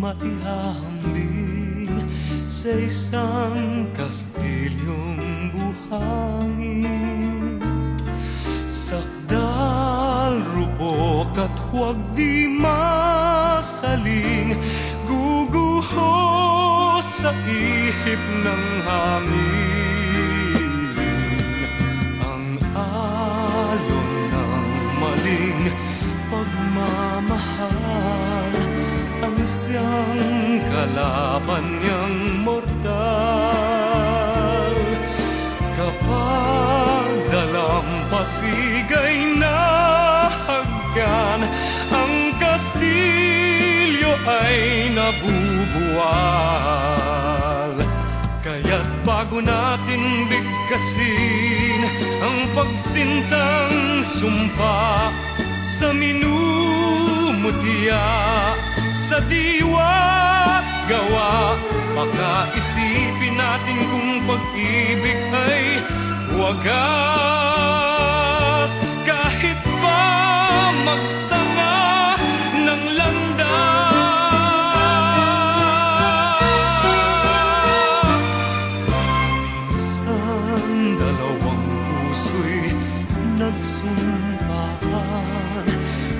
maihahambing sa isang kastilyong buhangin. Sakdal, rupok at huwag di masaling, guguho sa ihip ng hangin. Ang alon ng maling pagmamahal, ang siyang kalaban niyang mortal. Kapag dalampasigay na hagkan, ang kastilyo ay nabubuwal. Kaya't bago natin bigkasin ang pagsintang sumpa sa minumutya, sa diwa't gawa, pagkaisipin natin kung pag-ibig ay wagas. Kahit pa magsanga ng landas, minsan dalawang puso'y nagsumpaan,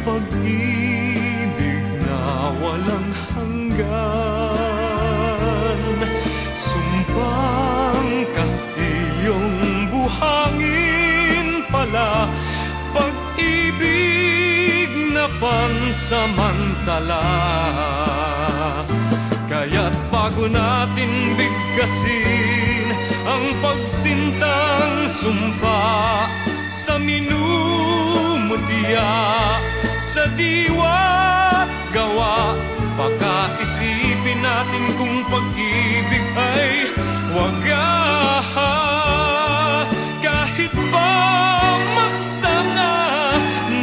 pag-ibig na walang hanggan. Sumpang kastilyong buhangin pala, pag-ibig na pansamantala. Kaya't bago natin bigkasin ang pagsintang sumpa sa minumutya, sa diwa't gawa, pagkaisipin natin kung pag-ibig ay wagas. Kahit pa magsanga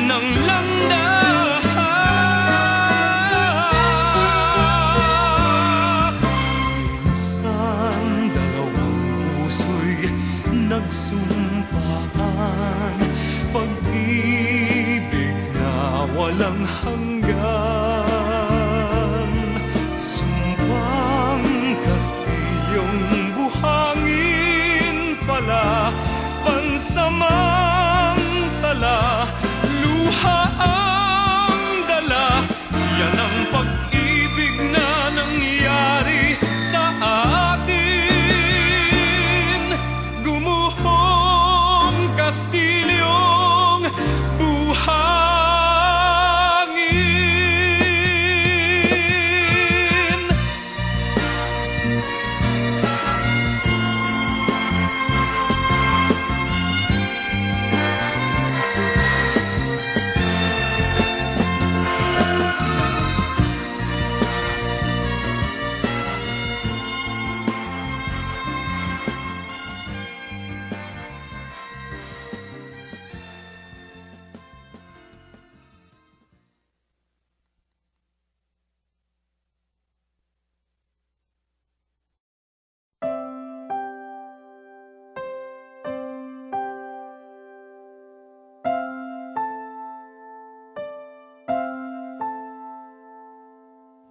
ng landas, minsan dalawang puso'y nagsumpaan, pag-ibig na walang hanggan. Sumpang kastilyong buhangin pala, pansamantala, luha ang dala. Yan ang pag-ibig na nangyari sa atin. Gumuhong kastilyong buhangin.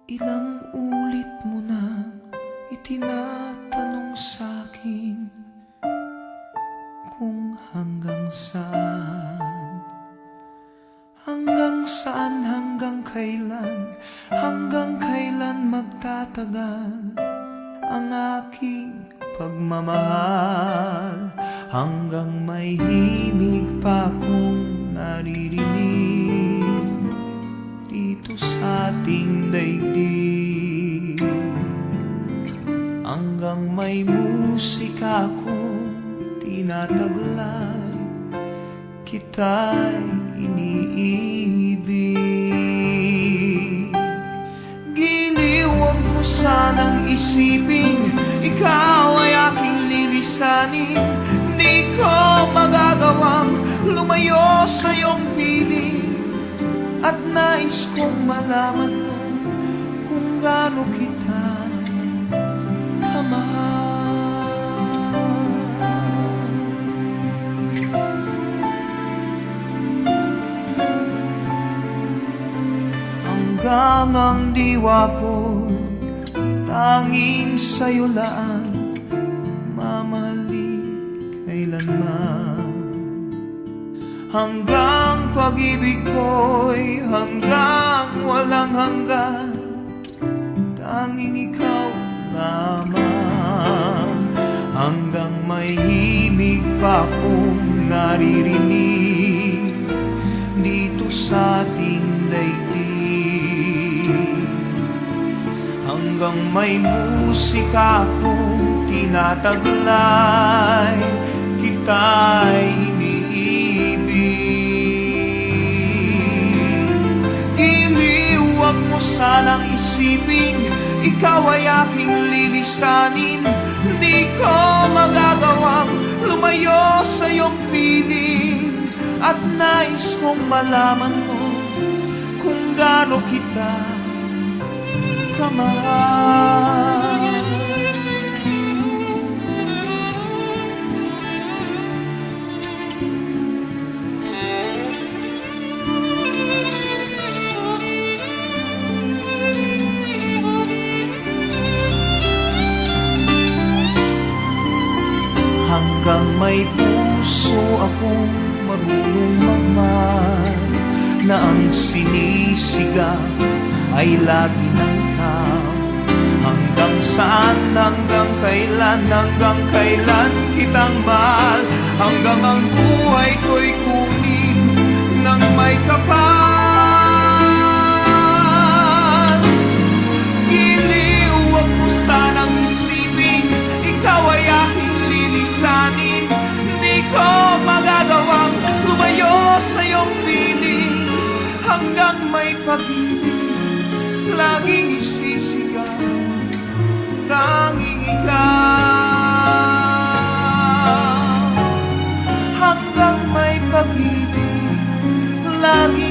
Ilang ulit mo nang itinatanong sa'kin kung hanggang saan, hanggang kailan magtatagal ang aking pagmamahal, hanggang may himig pa akong naririnig dito sa ating daigdig, hanggang may musika akong tinataglay, kita'y iniibig. Giliw, huwag mo sanang isipin ikaw ay aking lilisanin. Di ko magagawang lumayo sa iyong piling, at nais kong malaman mo kung gaano kita kamahal. hanggang ang diwa ko tanging sa'yo lang mamahalin kailanman. Hanggang pag-ibig ko'y hanggang walang hanggan, tanging ikaw lamang. Hanggang may himig pa akong naririnig dito sa ating daigdig. Hanggang may musika akong tinataglay, kita'y iniibig. Giliw, huwag mo sanang isipin, ikaw ay aking lilisanin. Di ko magagawang lumayo sa iyong piling, at nais kong malaman mo kung gaano kita kamahal. Hanggang may puso akong marunong magmahal, na ang sinisigaw ay lagi ng ikaw. Hanggang saan, hanggang kailan kitang mahal, hanggang ang buhay ko'y kunin ng may kapal. Giliw, huwag mo sanang isipin, ikaw ay aking lilisanin. Di ko magagawang lumayo sa iyong piling, hanggang may pag-ibig laging isisigaw, tanging ikaw. Hanggang may pag-ibig laging